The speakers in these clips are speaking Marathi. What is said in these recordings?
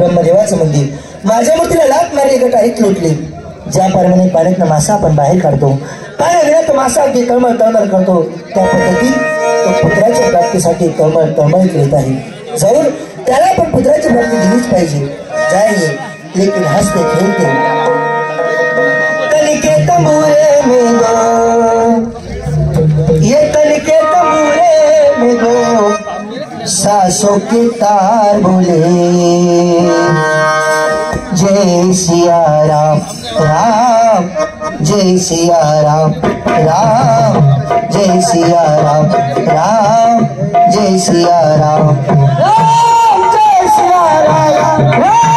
ब्रह्मदेवाचं मंदिर. माझ्या मूर्तीला लाथ मारली गटारीत लोटले. ज्या परमाने पाण्यातनं मासा आपण बाहेर काढतो, पाण्यात मासा अगदी तळमळ तळमळ करतो, त्या पद्धतीत तो पुत्राच्या प्राप्तीसाठी तळमळ तळमळ करीत आहे. जाऊन त्याला पण पुत्राची प्राप्ती दिलीच पाहिजे. जाएंगे लेकिन हंसते खेलते. तनिके तंबूरे में दो, ये तनिके तंबूरे में दो, सासों के तार बोले. जय सिया राम राम, जय सिया राम राम, जय सिया राम राम, जय सिया राम राम, जय सिया राम राम,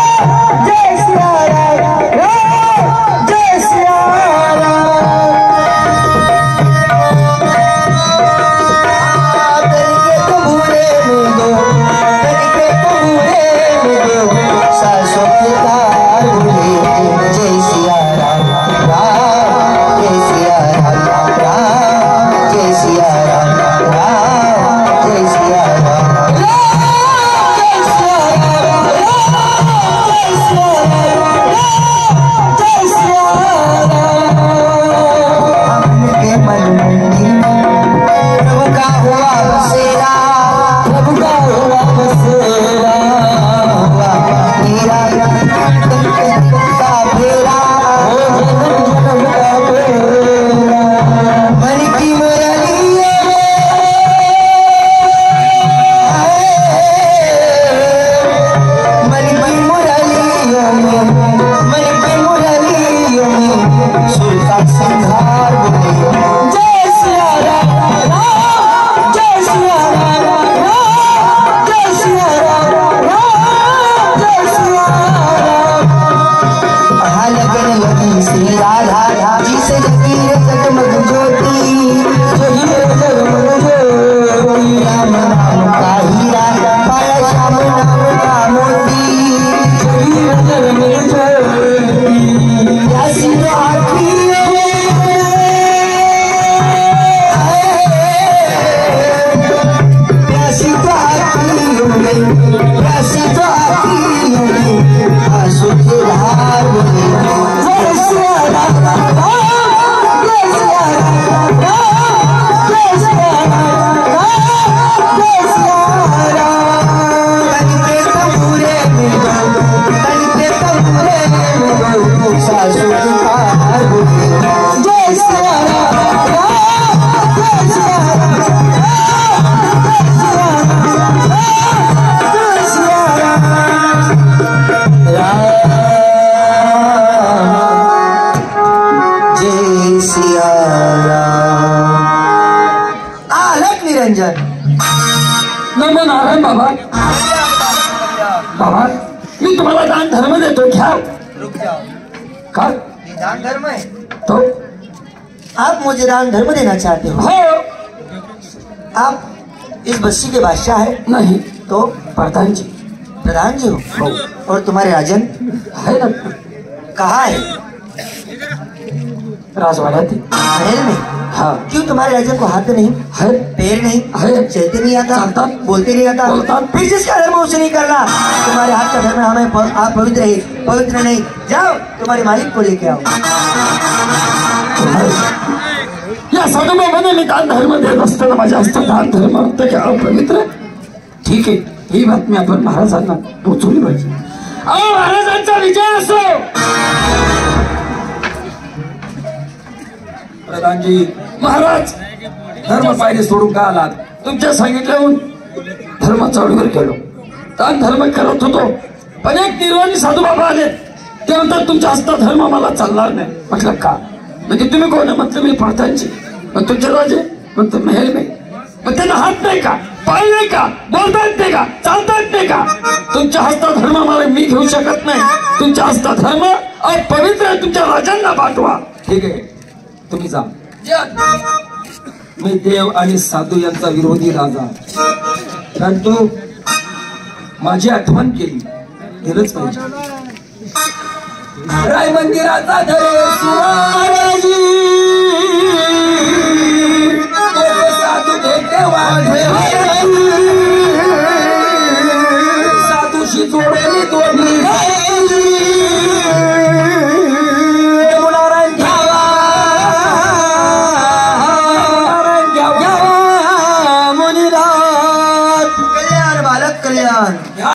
जय सिया राम राम, जय सिया राम. तनिके तंबूरे में दो, तनिके तंबूरे में दो, सासों के तार बोले. जय सिया राम राम, जय सिया राम राम, जय सिया राम राम, जय सिया राम राम, जय सिया राम राम, जय सिया राम राम, जय सिया राम. हमके मन मंदिर प्रभु का हुआ बसेरा, प्रभु का हुआ बसेरा, हुआ मेरा का फेरा, जन्म का फेरा. मन की मुरलियों में, मन की मुरलियों में, मन की मुरलियों में सुल्तान सिंगार बोले. जय सिया राम राम, जय सिया राम राम, जय सिया राम राम, जय सिया राम. लगन लगी श्री राधा जी से लगी जगमग ज्योति, जो हीरे जगमग ज्योति. राम नाम का हीरा पाया श्याम नाम का मोती, जो हीरे जगमग ज्योति. प्यासी तो आँखियों में, प्यासी तो आँखियों में, प्यासी तो आँखियों में आंसू की धार बोले. जय सिया राम राम, जय सिया राम राम, जय सिया राम राम, जय सिया राम. तनिके तंबूरे में दो, तनिके तंबूरे में दो, सासों की तार बोले. जय सिया राम राम, जय सिया राम राम, जय सिया राम राम, जय सिया राम राम, जय सिया राम. आलक निरंजन. नमो नारायण बाबा. बाबा मी तुम्हाला दान धर्म देतो, घ्या. रुक जाओ. का ये दान धर्म है? तो आप मुझे दान धर्म देना चाहते हो? हो आप इस बस्ती के बादशाह है? नहीं, तो प्रधान जी प्रधान जी हो. और तुम्हारे राजन है ना, कहाँ है? राजवाड्यात महल में. हाँ क्यों तुम्हारे राजन को हाथ नहीं, है, पैर नहीं, है, चलते नहीं आता, चलता, बोलते नहीं आता, बोलता. फिर जिसका धर्म उसे नहीं करना. तुम्हारे हाथ का धर्म हमें आप पवित्र है, पवित्र नहीं. जाओ तुम्हारे मालिक को लेके आओ. या सदुबाबाने मी दान धर्म देत असताना माझ्या हस्तात दान धर्म तर घ्या पवित्र. ठीक आहे, ही बातमी आपण महाराजांना पोचवली पाहिजे. अहो महाराजांचा विजय असो. प्रधानजी महाराज धर्म पायरी सोडून का आलात? तुमच्या सांगितल्याहून धर्म चढवर गेलो, दान धर्म करत होतो, पण एक निर्वाणी साधू बाबा आले. ते म्हणतात तुमच्या हस्ता धर्म मला चालणार नाही. म्हटलं का? म्हणजे तुम्ही कोण? म्हटलं मी प्रधानजी. मग तुमचे राजे? म्हणतो महल नाही. मग त्यांना हात नाही का, पाय नाही का, बोलता येत नाही का, चालता येत नाही का? तुमच्या हस्ता धर्म मला मी घेऊ शकत नाही. तुमच्या हस्ता धर्म पवित्र आहे, तुमच्या राजांना पाठवा. ठीक आहे, तुम्ही जा. मी देव आणि साधू यांचा विरोधी राजा, परंतु माझी आठवण केली दिलंच पाहिजे. राय मंदिराचा धरे सुवाराजी, साधू भेटे वाढे, साधूशी जोडले वडली नारायण घ्यावा मुनिराज कल्याण बालक कल्याण